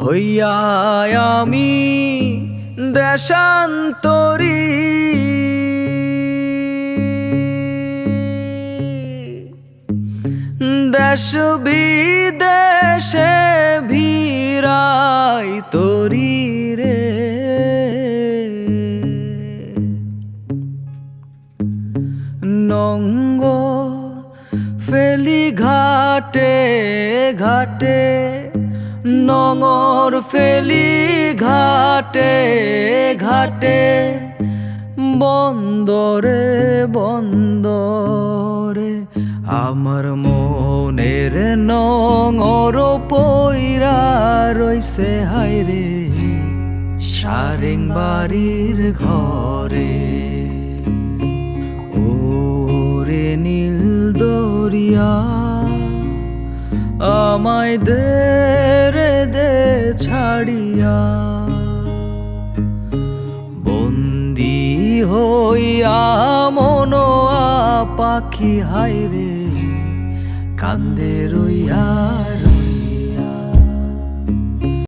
হইয়া আমি দেশান্তরী, দেশ বিদেশে ভিড়াই তরি রে। নঙ্গর ফেলি ঘাটে ঘাটে, নঙর ফেলি ঘাটে ঘাটে, বন্দরে বন্দরে আমার মনের নঙর পইরা রইছে হায়রে সারেং বাড়ির ঘরে। ওরে নীল দরিয়া আমায় দে রে দে ছাড়িয়া, বন্দি হইয়া মনোয়া পাখি হায়রে কান্দে রইয়া।